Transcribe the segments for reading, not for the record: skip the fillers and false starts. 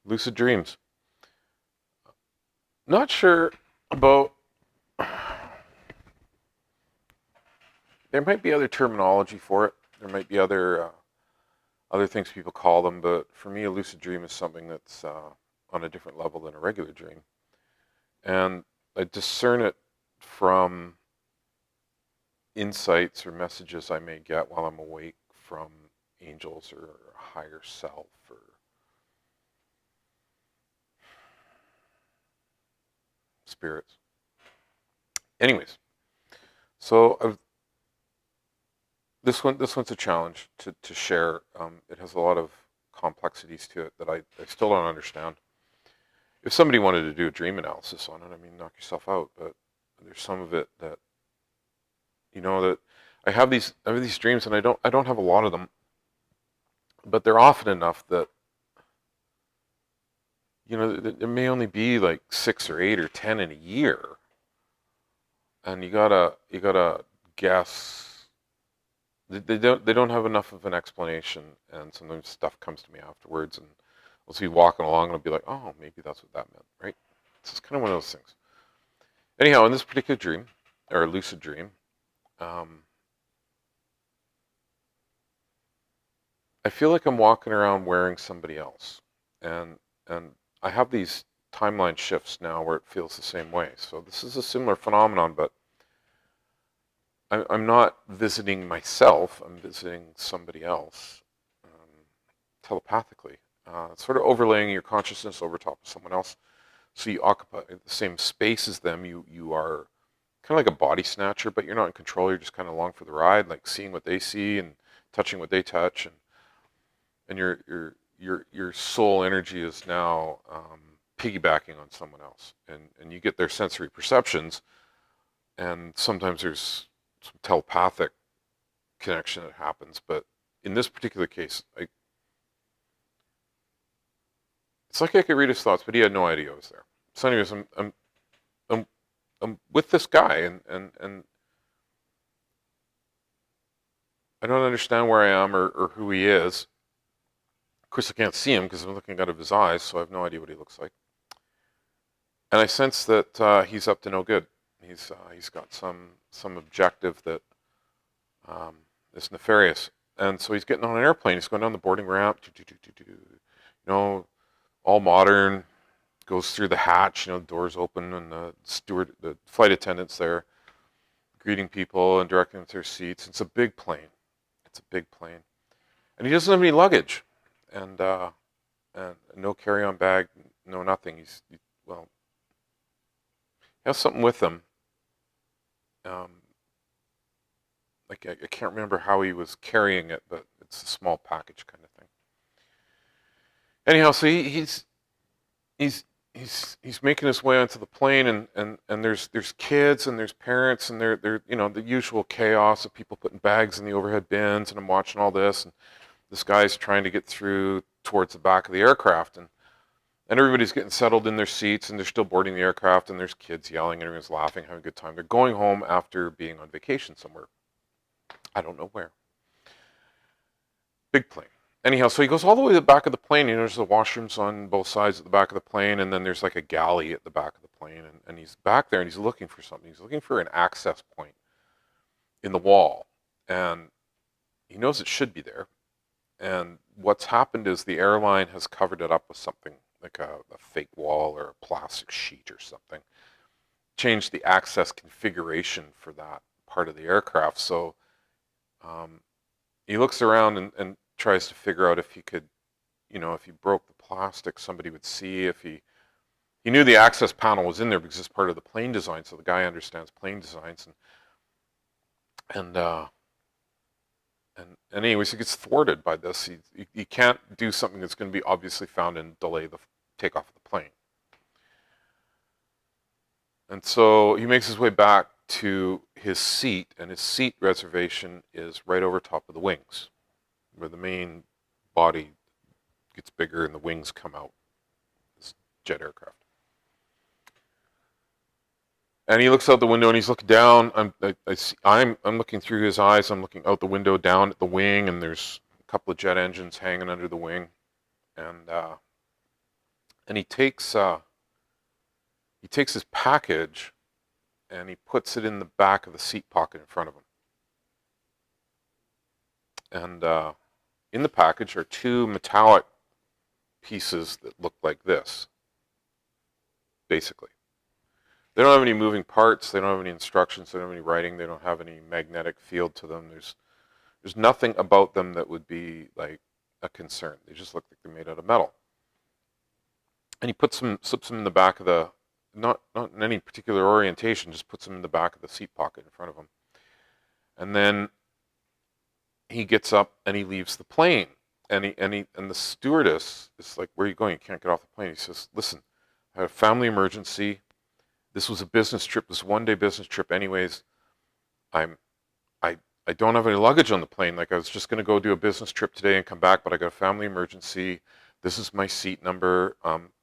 Lucid dreams. Not sure about. There might be other terminology for it. There might be other things people call them, but for me, a lucid dream is something that's on a different level than a regular dream, and I discern it from insights or messages I may get while I'm awake from angels or a higher self or spirits. Anyways, so this one's a challenge to share. It has a lot of complexities to it that I still don't understand. If somebody wanted to do a dream analysis on it, I mean, knock yourself out. But there's some of it that that I have these dreams, and I don't have a lot of them, but they're often enough that there may only be like 6 or 8 or 10 in a year, and you gotta guess. They don't have enough of an explanation, and sometimes stuff comes to me afterwards, and I'll be walking along and I'll be like, oh, maybe that's what that meant, right? So it's kind of one of those things. Anyhow, in this particular dream, or lucid dream, um, I feel like I'm walking around wearing somebody else, and I have these timeline shifts now where it feels the same way. So this is a similar phenomenon, but I'm not visiting myself. I'm visiting somebody else telepathically, sort of overlaying your consciousness over top of someone else. So you occupy the same space as them. You are kind of like a body snatcher, but you're not in control. You're just kind of along for the ride, like seeing what they see and touching what they touch, and your soul energy is now piggybacking on someone else, and you get their sensory perceptions, and sometimes there's some telepathic connection that happens. But in this particular case, it's like I could read his thoughts, but he had no idea I was there. So, anyways, I'm, I'm with this guy, and I don't understand where I am or who he is. Of course, I can't see him because I'm looking out of his eyes, so I have no idea what he looks like. And I sense that he's up to no good. He's got some objective that um, is nefarious, and so he's getting on an airplane. He's going down the boarding ramp, all modern. Goes through the hatch, the doors open, and the flight attendant's there, greeting people and directing them to their seats. It's a big plane. It's a big plane, and he doesn't have any luggage, and no carry-on bag, no nothing. Well, he has something with him. Um, like I can't remember how he was carrying it, but it's a small package kind of thing. Anyhow, so he's he's making his way onto the plane, and there's kids and there's parents, and they're the usual chaos of people putting bags in the overhead bins, and I'm watching all this, and this guy's trying to get through towards the back of the aircraft, and everybody's getting settled in their seats, and they're still boarding the aircraft, and there's kids yelling, and everyone's laughing, having a good time. They're going home after being on vacation somewhere. I don't know where. Big plane. Anyhow, so he goes all the way to the back of the plane. There's the washrooms on both sides of the back of the plane, and then there's like a galley at the back of the plane. And he's back there, and he's looking for something. He's looking for an access point in the wall, and he knows it should be there. And what's happened is the airline has covered it up with something like a fake wall or a plastic sheet or something. Changed the access configuration for that part of the aircraft. So um, he looks around and tries to figure out if he could, if he broke the plastic, somebody would see. If he knew the access panel was in there because it's part of the plane design, so the guy understands plane designs, and anyways, he gets thwarted by this. He can't do something that's going to be obviously found and delay the takeoff of the plane. And so he makes his way back to his seat, and his seat reservation is right over top of the wings, where the main body gets bigger and the wings come out. This jet aircraft. And he looks out the window and he's looking down. I'm looking through his eyes. I'm looking out the window down at the wing, and there's a couple of jet engines hanging under the wing. And And he takes his package and he puts it in the back of the seat pocket in front of him. And in the package are two metallic pieces that look like this, basically. They don't have any moving parts. They don't have any instructions. They don't have any writing. They don't have any magnetic field to them. There's nothing about them that would be like a concern. They just look like they're made out of metal. And he slips them in the back of the, not in any particular orientation, just puts them in the back of the seat pocket in front of him. And then he gets up and he leaves the plane. And the stewardess is like, "Where are you going? You can't get off the plane." He says, "Listen, I had a family emergency. This was a business trip, this one-day business trip anyways. I don't have any luggage on the plane. Like, I was just going to go do a business trip today and come back, but I got a family emergency. This is my seat number.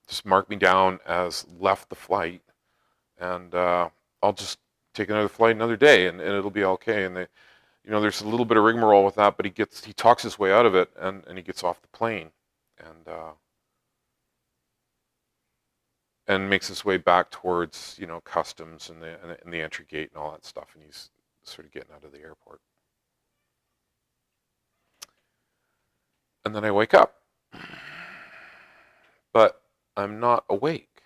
Just mark me down as left the flight, and I'll just take another flight another day, and it'll be okay." And there's a little bit of rigmarole with that, but he talks his way out of it, and he gets off the plane, and makes his way back towards customs and the entry gate and all that stuff, and he's sort of getting out of the airport. And then I wake up, but I'm not awake.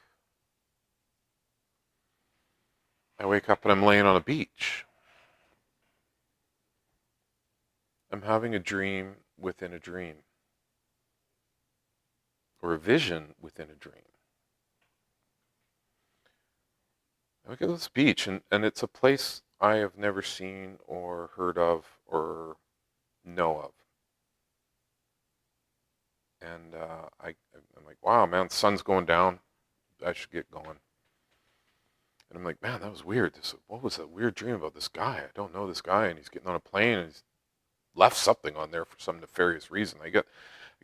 I wake up and I'm laying on a beach. I'm having a dream within a dream, or a vision within a dream. I look at this beach, and it's a place I have never seen or heard of or know of. And I'm like, wow, man, the sun's going down. I should get going. And I'm like, man, that was weird. What was that weird dream about this guy? I don't know this guy, and he's getting on a plane, and he's left something on there for some nefarious reason. I get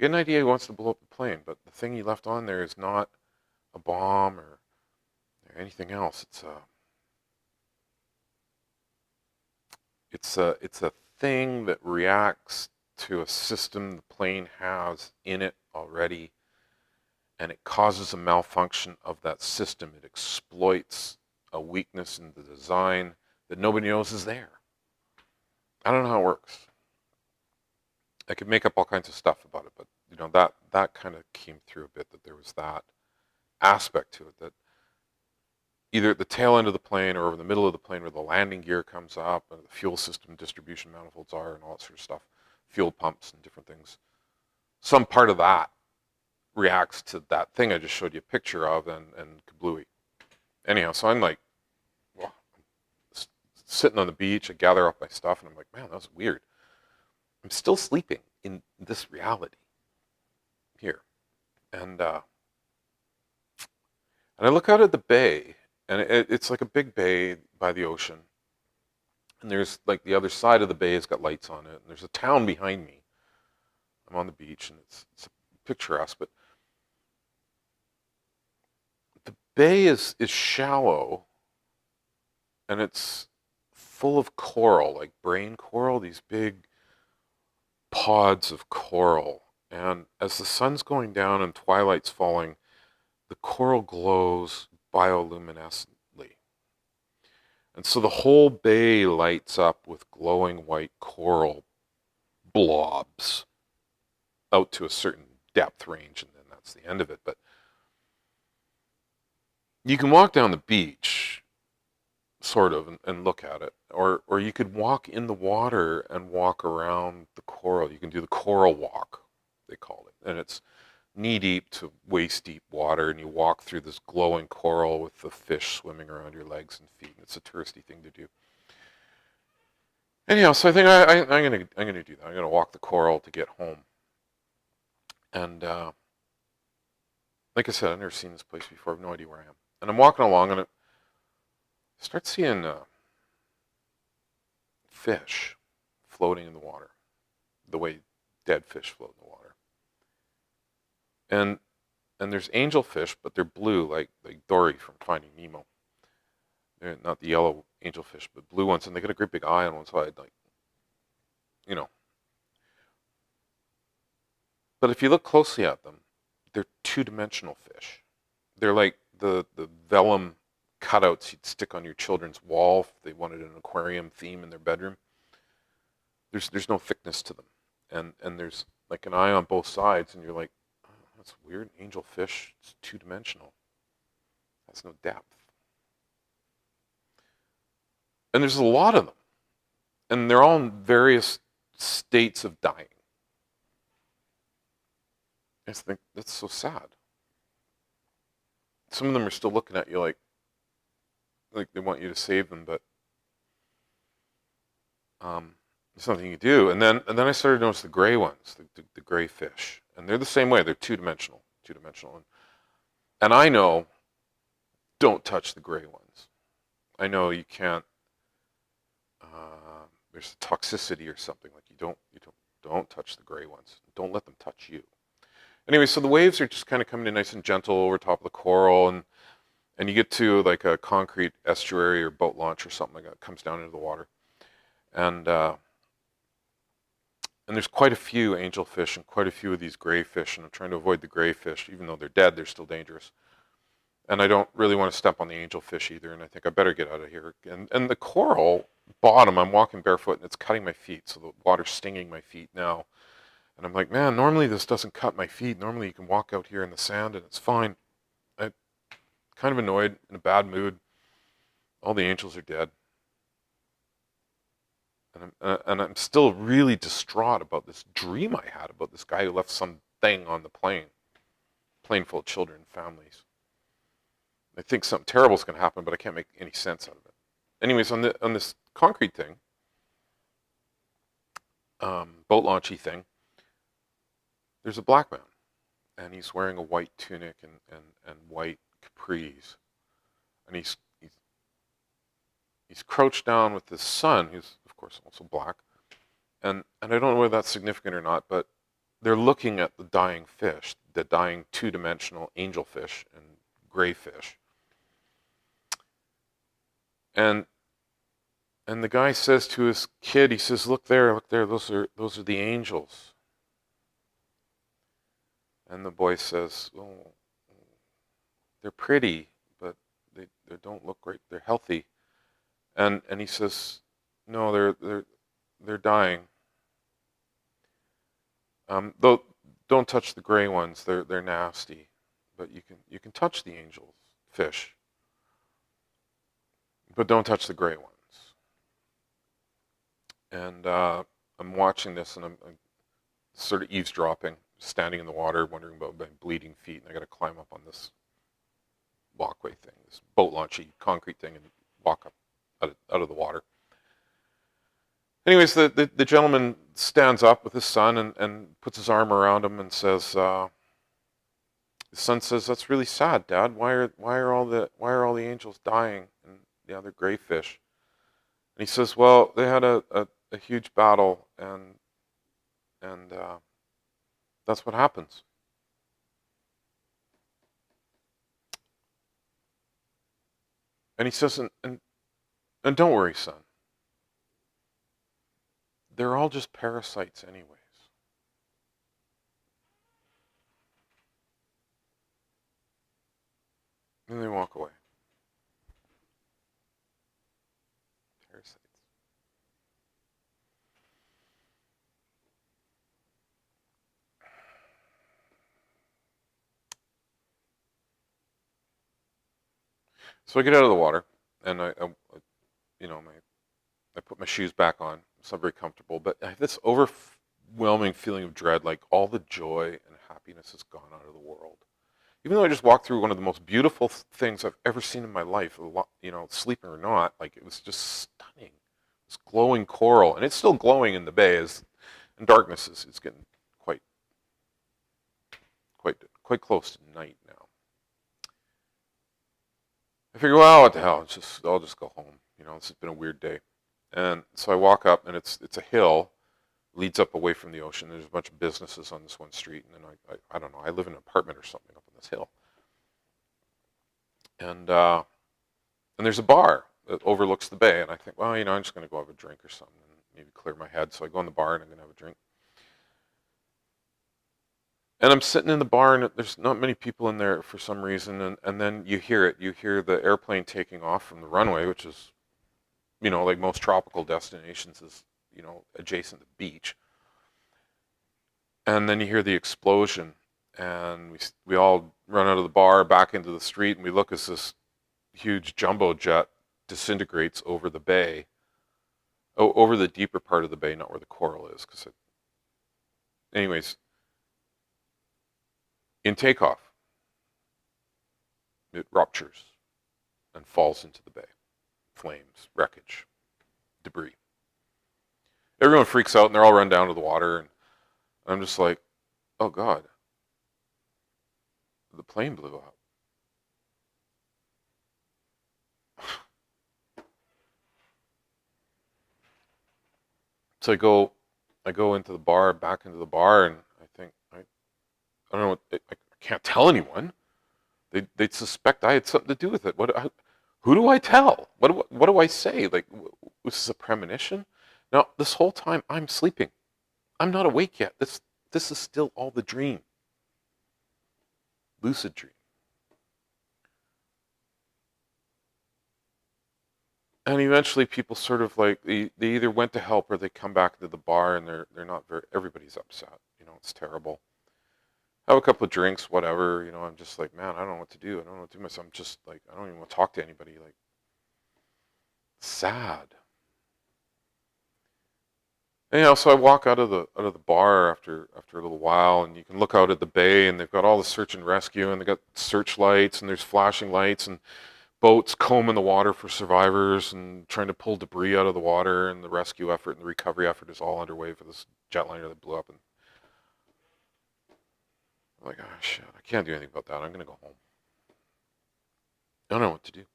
an idea he wants to blow up the plane, but the thing he left on there is not a bomb or anything else. It's a thing that reacts to a system the plane has in it already, and it causes a malfunction of that system. It exploits a weakness in the design that nobody knows is there. I don't know how it works. I could make up all kinds of stuff about it, but that kind of came through a bit, that there was that aspect to it, that either at the tail end of the plane or over the middle of the plane where the landing gear comes up and the fuel system distribution manifolds are and all that sort of stuff, fuel pumps and different things, some part of that reacts to that thing I just showed you a picture of, and kablooey. Anyhow, so I'm like, well, sitting on the beach, I gather up my stuff, and I'm like, man, that was weird. I'm still sleeping in this reality here. And I look out at the bay, and it's like a big bay by the ocean. And there's like the other side of the bay has got lights on it, and there's a town behind me. I'm on the beach, and it's picturesque, but the bay is shallow, and it's full of coral, like brain coral, these big pods of coral. And as the sun's going down and twilight's falling, the coral glows bioluminescently. And so the whole bay lights up with glowing white coral blobs out to a certain depth range, and then that's the end of it. But you can walk down the beach, sort of, and look at it. Or you could walk in the water and walk around the coral. You can do the coral walk, they call it. And it's knee-deep to waist-deep water, and you walk through this glowing coral with the fish swimming around your legs and feet. And it's a touristy thing to do. Anyhow, so I think I'm gonna do that. I'm gonna walk the coral to get home. And like I said, I've never seen this place before. I have no idea where I am. And I'm walking along, and I start seeing fish floating in the water, the way dead fish float in the water. And there's angelfish, but they're blue, like Dory from Finding Nemo. They're not the yellow angelfish, but blue ones, and they got a great big eye on one side, like, you know. But if you look closely at them, they're two-dimensional fish. They're like the vellum cutouts you'd stick on your children's wall if they wanted an aquarium theme in their bedroom. There's no thickness to them, and there's like an eye on both sides, and you're like, oh, that's weird. Angelfish, it's two-dimensional. That's no depth. And there's a lot of them, and they're all in various states of dying. I just think that's so sad. Some of them are still looking at you like they want you to save them, but there's nothing you do. And then I started to notice the gray ones, the gray fish, and they're the same way. They're two-dimensional, and I know, don't touch the gray ones. I know you can't. There's toxicity or something, like you don't touch the gray ones. Don't let them touch you. Anyway, so the waves are just kind of coming in nice and gentle over top of the coral, and you get to like a concrete estuary or boat launch or something like that, comes down into the water, and there's quite a few angelfish and quite a few of these gray fish, and I'm trying to avoid the gray fish. Even though they're dead, they're still dangerous. And I don't really want to step on the angelfish either, and I think I better get out of here. And the coral bottom, I'm walking barefoot, and it's cutting my feet, so the water's stinging my feet now. And I'm like, man, normally this doesn't cut my feet. Normally you can walk out here in the sand, and it's fine. I'm kind of annoyed, in a bad mood. All the angels are dead. And I'm still really distraught about this dream I had about this guy who left some thing on the plane full of children and families. I think something terrible is going to happen, but I can't make any sense out of it. Anyways, on this concrete thing, boat launchy thing, there's a black man, and he's wearing a white tunic and white capris, and he's crouched down with his son, who's of course also black, and I don't know whether that's significant or not, but they're looking at the dying fish, the dying two-dimensional angelfish and gray fish. And the guy says to his kid, he says, look there, those are the angels. And the boy says, oh, they're pretty, but they don't look great. They're healthy. And he says, no, they're dying. Though, don't touch the gray ones. They're nasty, but you can touch the angel fish, but don't touch the gray ones. And I'm watching this, and I'm sort of eavesdropping, standing in the water, wondering about my bleeding feet, and I got to climb up on this walkway thing, this boat launchy concrete thing, and walk up out of the water. Anyways, the gentleman stands up with his son and puts his arm around him and says, his son says, "That's really sad, Dad. Why are all the angels dying and the other gray fish?" And he says, "Well, they had a huge battle, and that's what happens." And he says, and don't worry, son. They're all just parasites anyways. And they walk away. Parasites. So I get out of the water, and I put my shoes back on. It's not very comfortable, but I have this overwhelming feeling of dread, like all the joy and happiness has gone out of the world. Even though I just walked through one of the most beautiful things I've ever seen in my life, sleeping or not, like it was just stunning. This glowing coral, and it's still glowing in the bay, and darkness is getting quite close to night now. I figure, well, what the hell? I'll just go home. This has been a weird day. And so I walk up, and it's a hill, leads up away from the ocean. There's a bunch of businesses on this one street, and then I don't know. I live in an apartment or something up on this hill, and there's a bar that overlooks the bay. And I think, well, I'm just going to go have a drink or something, and maybe clear my head. So I go in the bar, and I'm going to have a drink. And I'm sitting in the bar, and there's not many people in there for some reason, and then you hear it. You hear the airplane taking off from the runway, which is, like most tropical destinations is, adjacent to the beach. And then you hear the explosion, and we all run out of the bar back into the street, and we look as this huge jumbo jet disintegrates over the bay, over the deeper part of the bay, not where the coral is. Anyways, in takeoff, it ruptures and falls into the bay. Flames, wreckage, debris. Everyone freaks out, and they're all run down to the water, and I'm just like, oh God, the plane blew up. So I go into the bar, back into the bar, and I think I don't know. I can't tell anyone. They'd suspect I had something to do with it. Who do I tell? What do I say? Like, was this a premonition? Now, this whole time I'm sleeping. I'm not awake yet. This is still all the dream. Lucid dream. And eventually people sort of like they either went to help or they come back to the bar, and they're not very, everybody's upset. It's terrible. Have a couple of drinks, whatever. I'm just like, man, I don't know what to do. I don't know what to do myself. I'm just like, I don't even want to talk to anybody. Like, sad. Anyhow, so I walk out of the bar after a little while, and you can look out at the bay, and they've got all the search and rescue, and they got searchlights, and there's flashing lights, and boats combing the water for survivors and trying to pull debris out of the water, and the rescue effort and the recovery effort is all underway for this jetliner that blew up. And I'm like, oh shit, I can't do anything about that. I'm gonna go home. I don't know what to do.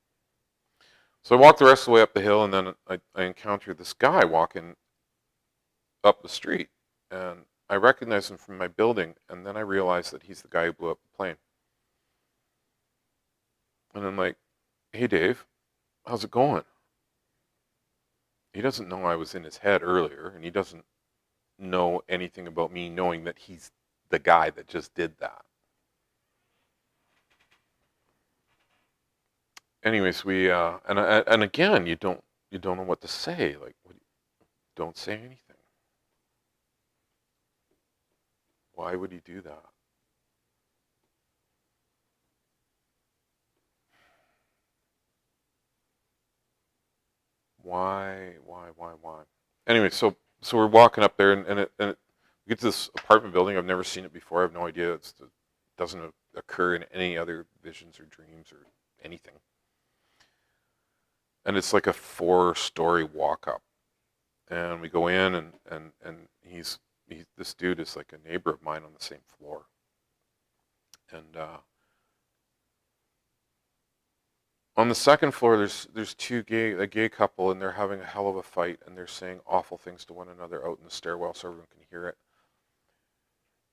So I walk the rest of the way up the hill, and then I encounter this guy walking up the street, and I recognize him from my building, and then I realize that he's the guy who blew up the plane. And I'm like, hey Dave, how's it going? He doesn't know I was in his head earlier, and he doesn't know anything about me knowing that he's the guy that just did that. Anyways, we and again, you don't know what to say. Like, don't say anything. Why would he do that? Why? Anyway, so we're walking up there, and we get to this apartment building. I've never seen it before. I have no idea. It doesn't occur in any other visions or dreams or anything. And it's like a 4-story walk up, and we go in, and this dude is like a neighbor of mine on the same floor, and on the second floor, there's a gay couple, and they're having a hell of a fight, and they're saying awful things to one another out in the stairwell, so everyone can hear it.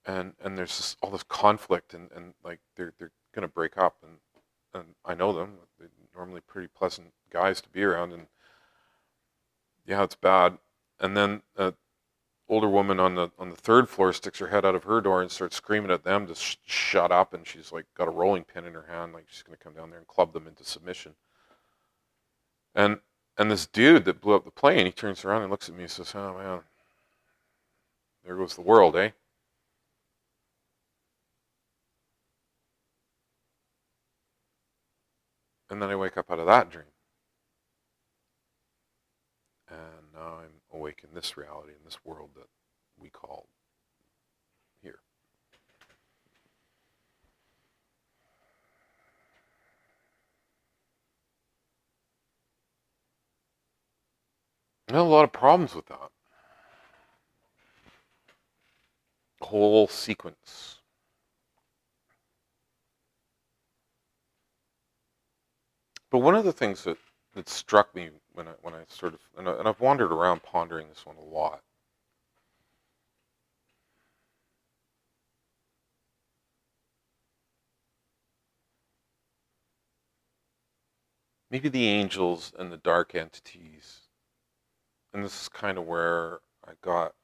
And there's all this conflict, and like they're gonna break up, and I know them. They're normally pretty pleasant guys to be around, and yeah, it's bad. And then an older woman on the third floor sticks her head out of her door and starts screaming at them to shut up, and she's like got a rolling pin in her hand, like she's gonna come down there and club them into submission. And and this dude that blew up the plane, he turns around and looks at me and says, "Oh man, there goes the world, eh?" And then I wake up out of that dream, and now I'm awake in this reality, in this world that we call here. I have a lot of problems with that whole sequence. But one of the things that struck me when I sort of and I've wandered around pondering this one a lot. Maybe the angels and the dark entities, and this is kind of where I got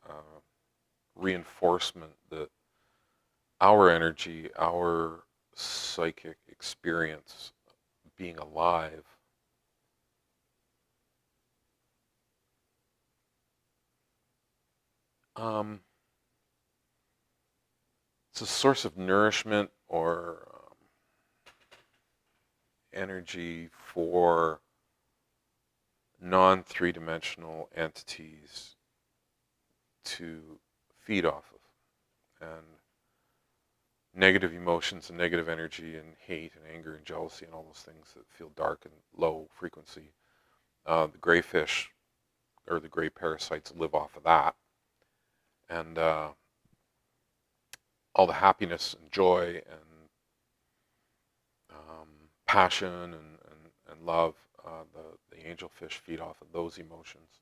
reinforcement that our energy, our psychic experience, being alive, it's a source of nourishment or energy for non-three-dimensional entities to feed off of. And negative emotions and negative energy and hate and anger and jealousy and all those things that feel dark and low frequency, the gray fish or the gray parasites live off of that. And all the happiness and joy and passion and love, the angelfish feed off of those emotions.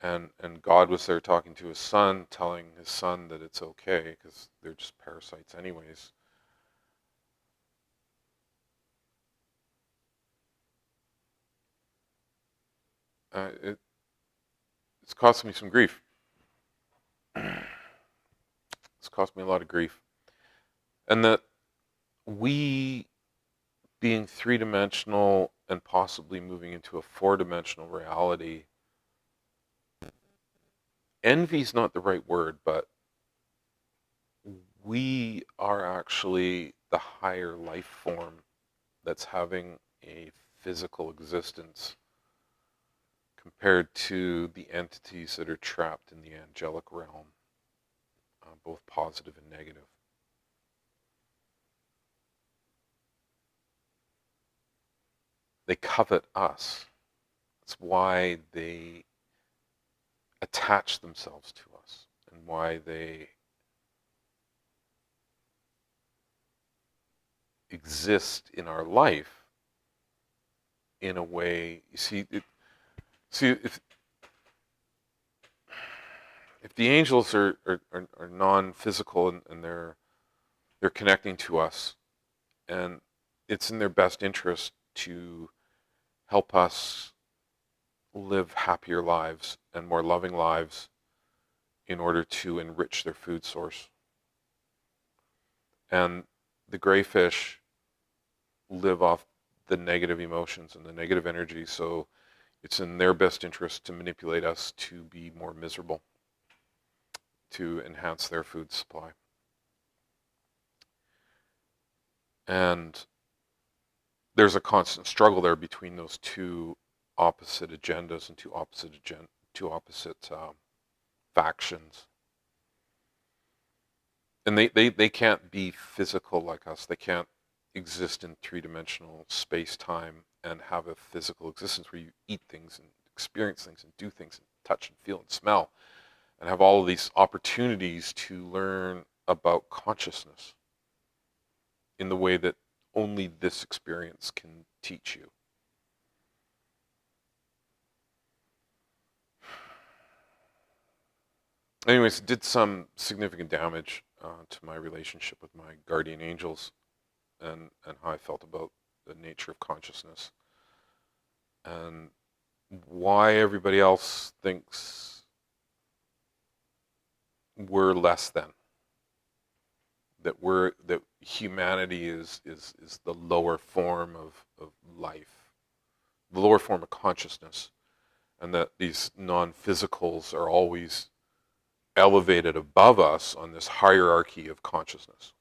And God was there talking to his son, telling his son that it's okay because they're just parasites anyways. It's cost me some grief. It's cost me a lot of grief. And that we, being three-dimensional and possibly moving into a four-dimensional reality, envy's not the right word, but we are actually the higher life form that's having a physical existence compared to the entities that are trapped in the angelic realm, both positive and negative. They covet us. That's why they attach themselves to us and why they exist in our life in a way. You see, if the angels are non-physical and they're connecting to us, and it's in their best interest to help us live happier lives and more loving lives in order to enrich their food source. And the gray fish live off the negative emotions and the negative energy, so it's in their best interest to manipulate us to be more miserable, to enhance their food supply. And there's a constant struggle there between those two opposite agendas and two opposite factions. And they can't be physical like us. They can't exist in three-dimensional space-time and have a physical existence where you eat things and experience things and do things and touch and feel and smell and have all of these opportunities to learn about consciousness in the way that only this experience can teach you. Anyways, it did some significant damage to my relationship with my guardian angels and how I felt about the nature of consciousness and why everybody else thinks we're less than. That humanity is the lower form of life, the lower form of consciousness, and that these non-physicals are always elevated above us on this hierarchy of consciousness.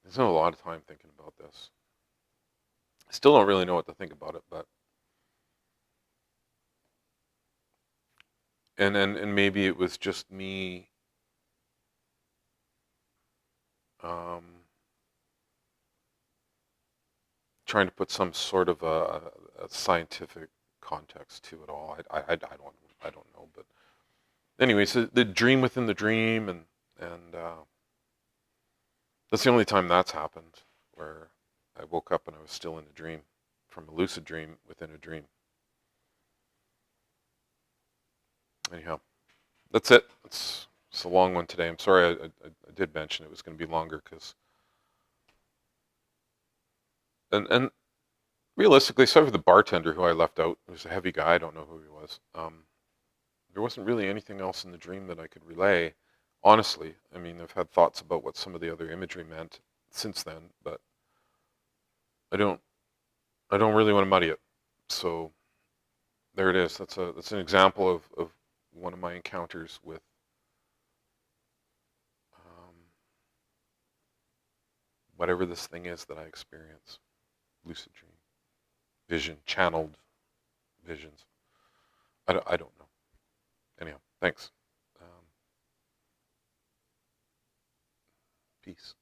I spent a lot of time thinking about this. I still don't really know what to think about it, but and maybe it was just me trying to put some sort of a scientific context to it all. I don't know, but anyways, the dream within the dream, and that's the only time that's happened, where I woke up and I was still in a dream, from a lucid dream within a dream. Anyhow, that's it. It's a long one today. I'm sorry I did mention it was going to be longer because, and realistically, except for the bartender who I left out, who's a heavy guy, I don't know who he was. there wasn't really anything else in the dream that I could relay. Honestly, I mean, I've had thoughts about what some of the other imagery meant since then, but I don't I don't really want to muddy it. So there it is. That's an example of one of my encounters with um, whatever this thing is that I experience. Lucid dream, vision, channeled visions. I don't know. Anyhow, thanks. Peace.